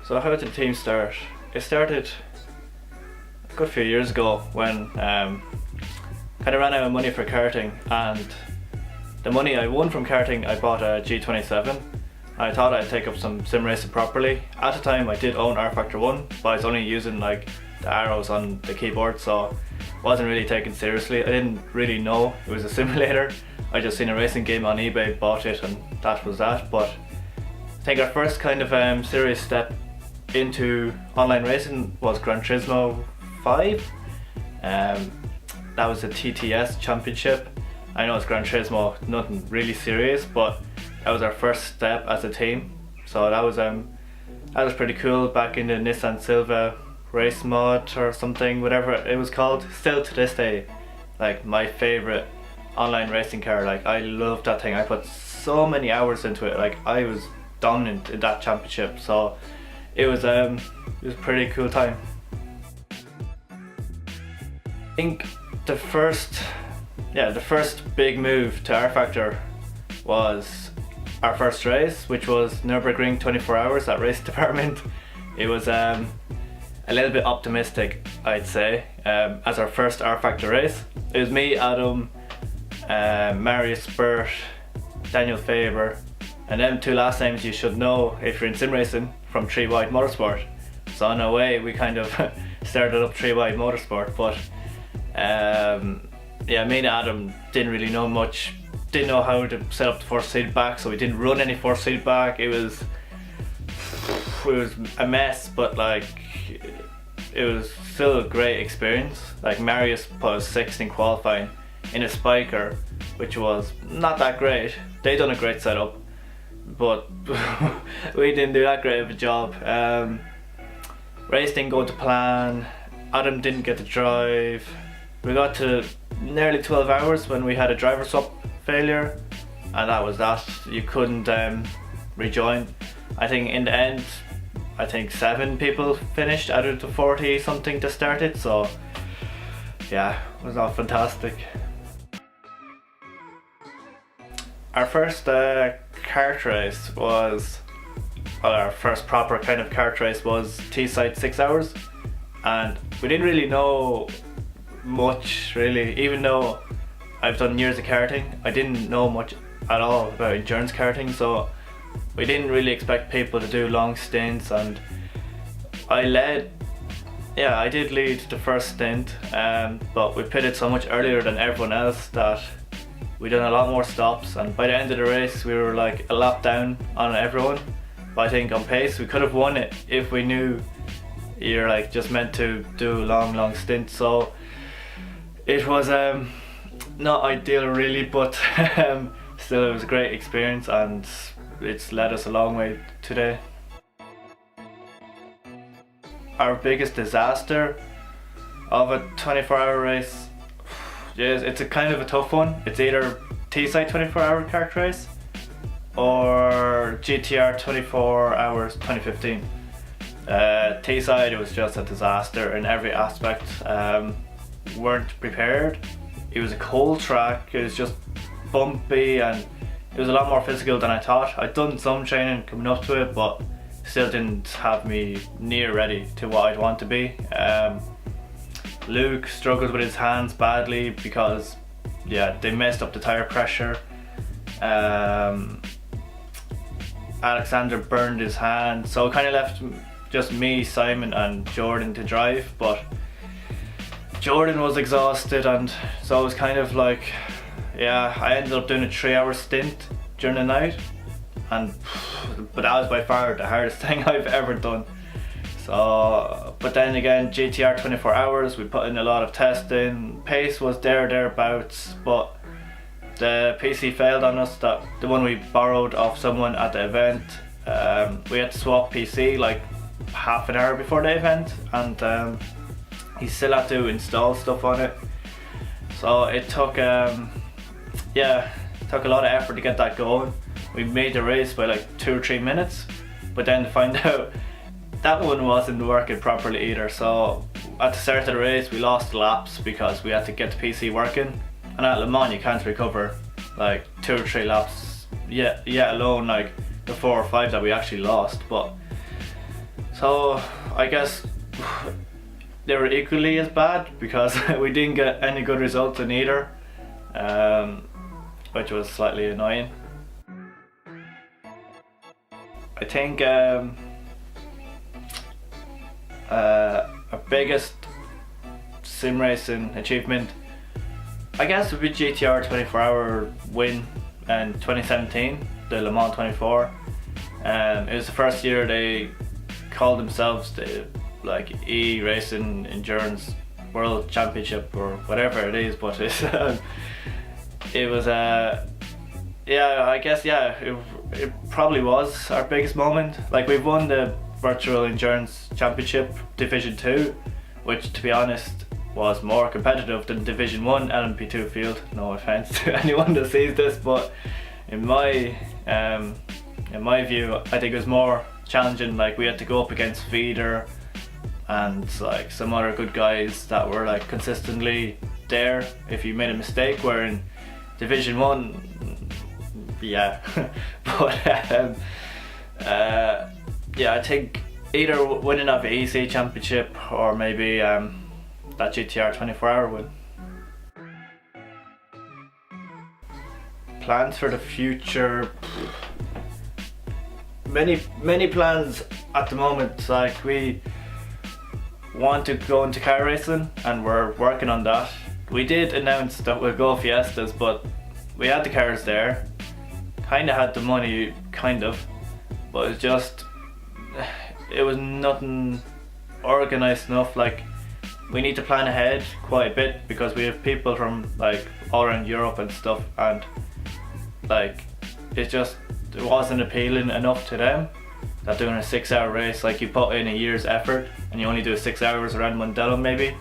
So how did the team start? It started a good few years ago when kind of ran out of money for karting, and the money I won from karting I bought a G27. I thought I'd take up some sim racing properly. At the time I did own R Factor 1, but I was only using like the arrows on the keyboard, so wasn't really taken seriously. I didn't really know it was a simulator. I just seen a racing game on eBay, bought it, and that was that. But I think our first kind of serious step into online racing was Gran Turismo 5. That was the TTS championship. I know it's Gran Turismo, nothing really serious, but that was our first step as a team. So that was pretty cool, back in the Nissan Silva race mod or something, whatever it was called. Still to this day, like, my favorite online racing car. Like, I loved that thing. I put so many hours into it. Like, I was dominant in that championship, so it was a pretty cool time. I think the first big move to R Factor was our first race, which was Nürburgring 24 hours at race department. It was a little bit optimistic, I'd say, as our first R Factor race. It was me, Adam, Marius, Burke, Daniel Faber, and them two last names you should know if you're in sim racing, from 3 Wide Motorsport. So in a way we kind of started up 3 Wide Motorsport, but yeah, me and Adam didn't really know much, didn't know how to set up the force feedback, so we didn't run any force feedback. It was a mess, but like, it was still a great experience. Like, Marius put us 6th in qualifying in a spiker, which was not that great. They done a great setup, but we didn't do that great of a job. Race didn't go to plan. Adam didn't get to drive. We got to nearly 12 hours when we had a driver swap failure, and that was that. You couldn't rejoin. I think in the end, I think 7 people finished out of the 40 something that started, so yeah, it was all fantastic. Our first kart race was, well, our first proper kind of kart race was T-side 6 hours, and we didn't really know much really. Even though I've done years of karting, I didn't know much at all about endurance karting, so we didn't really expect people to do long stints. And I did lead the first stint, but we pitted so much earlier than everyone else that we done a lot more stops, and by the end of the race we were like a lap down on everyone. But I think on pace we could have won it if we knew you're like just meant to do long stints. So it was not ideal really, but still it was a great experience, and it's led us a long way today. Our biggest disaster of a 24-hour race, yes, it's a kind of a tough one. It's either T-side 24-hour kart race or GTR 24 hours 2015. T-side, it was just a disaster in every aspect. Weren't prepared. It was a cold track, it was just bumpy, and it was a lot more physical than I thought. I'd done some training coming up to it, but still didn't have me near ready to what I'd want to be. Luke struggled with his hands badly because, yeah, they messed up the tire pressure. Alexander burned his hand, so it kind of left just me, Simon and Jordan to drive, but Jordan was exhausted, and so it was kind of like, yeah, I ended up doing a 3-hour stint during the night, but that was by far the hardest thing I've ever done. So, but then again, GTR 24 hours, we put in a lot of testing. Pace was thereabouts, but the PC failed on us, the one we borrowed off someone at the event. We had to swap PC like half an hour before the event, and he still had to install stuff on it. So it took a lot of effort to get that going. We made the race by like 2 or 3 minutes, but then to find out that one wasn't working properly either. So at the start of the race we lost laps because we had to get the PC working, and at Le Mans you can't recover like 2 or 3 laps, yet alone like the 4 or 5 that we actually lost. But So I guess they were equally as bad because we didn't get any good results in either, which was slightly annoying. I think our biggest sim racing achievement, I guess, would be GTR 24-hour win in 2017, the Le Mans 24. It was the first year they called themselves the E-Racing Endurance World Championship or whatever it is, but it was yeah, I guess, yeah, it probably was our biggest moment. Like, we've won the Virtual Endurance Championship Division 2, which, to be honest, was more competitive than Division 1 LMP2 field. No offense to anyone that sees this, but in my view, I think it was more challenging. Like, we had to go up against Feeder and like some other good guys that were like consistently there if you made a mistake, where in Division 1, yeah. But yeah, I think either winning of the EC Championship or maybe that GTR 24-hour win. Plans for the future, many plans at the moment. Like, we want to go into car racing and we're working on that. We did announce that we'll go Fiestas, but we had the cars there, kind of had the money, kind of, but it's just, it was nothing organised enough. Like, we need to plan ahead quite a bit because we have people from like all around Europe and stuff, and like it wasn't appealing enough to them that doing a 6-hour race, like, you put in a year's effort and you only do 6 hours around Mondello maybe,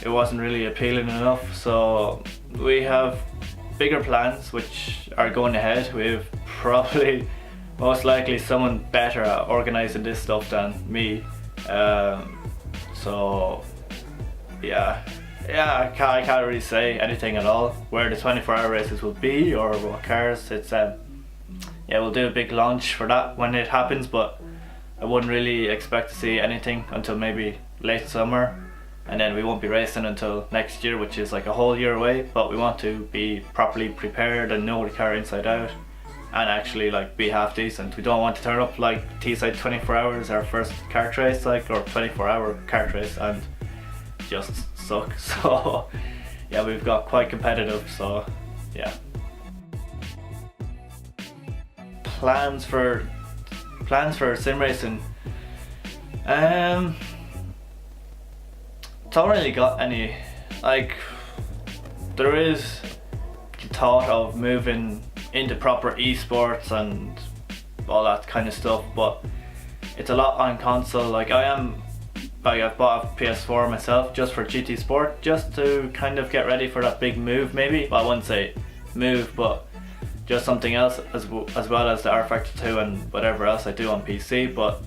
it wasn't really appealing enough. So we have bigger plans which are going ahead. We have probably most likely someone better at organising this stuff than me, so yeah, I can't really say anything at all where the 24-hour races will be or what cars. It's yeah, we'll do a big launch for that when it happens, but I wouldn't really expect to see anything until maybe late summer, and then we won't be racing until next year, which is like a whole year away. But we want to be properly prepared and know the car inside out and actually like be half decent. We don't want to turn up like Teesside 24 hours, our first kart race, like, or 24-hour kart race, and just suck. So yeah, we've got quite competitive, so yeah. Plans for sim racing, don't really got any. Like, there is the thought of moving into proper esports and all that kind of stuff, but it's a lot on console. Like, I've bought a PS4 myself just for GT Sport, just to kind of get ready for that big move maybe. Well, I wouldn't say move, but just something else as well as the R Factor 2 and whatever else I do on PC. But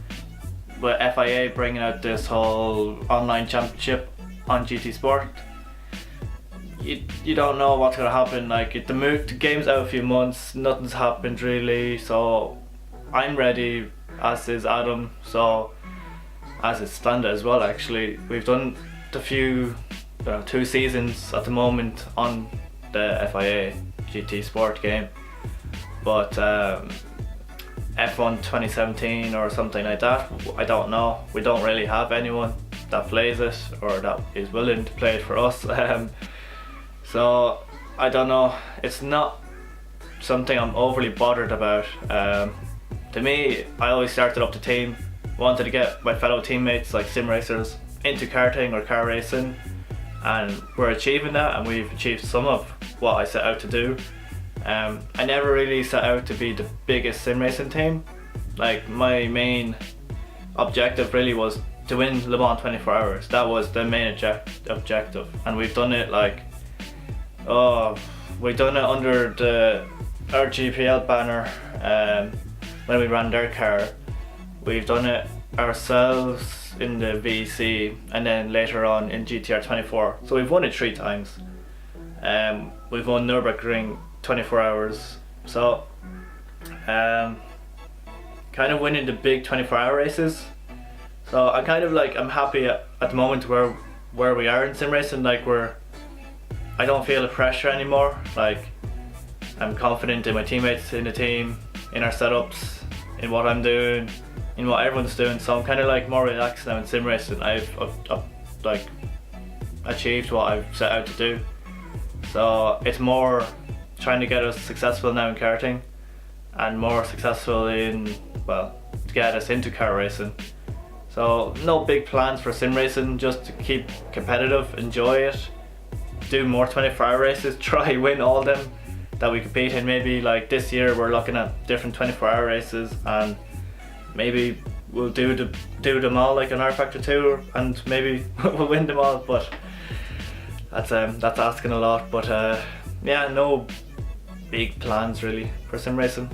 with FIA bringing out this whole online championship on GT Sport, you don't know what's gonna happen. Like, the game's out a few months, nothing's happened really, so I'm ready, as is Adam, so as is Standa as well. Actually, we've done the few 2 seasons at the moment on the FIA GT Sport game, but F1 2017 or something like that, I don't know. We don't really have anyone that plays it or that is willing to play it for us. So I don't know, it's not something I'm overly bothered about. To me, I always started up the team, wanted to get my fellow teammates like sim racers into karting or car racing, and we're achieving that, and we've achieved some of what I set out to do. I never really set out to be the biggest sim racing team. Like, my main objective really was to win Le Mans 24 hours. That was the main objective, and we've done it like, we've done it under the RGPL banner when we ran their car. We've done it ourselves in the VC, and then later on in GTR 24. So we've won it 3 times. We've won Nürburgring 24 hours. So kind of winning the big 24-hour races So I'm kind of like, I'm happy at the moment where we are in sim racing. Like I don't feel the pressure anymore. Like I'm confident in my teammates, in the team, in our setups, in what I'm doing, in what everyone's doing. So I'm kind of like more relaxed now in sim racing. I've like achieved what I've set out to do. So it's more trying to get us successful now in karting, and more successful in, well, to get us into car racing. So no big plans for sim racing, just to keep competitive, enjoy it, do more 24-hour races, try win all them that we compete in. Maybe like this year we're looking at different 24-hour races, and maybe we'll do them all like an R Factor 2, and maybe we'll win them all, but that's asking a lot. But yeah, no big plans really for sim racing.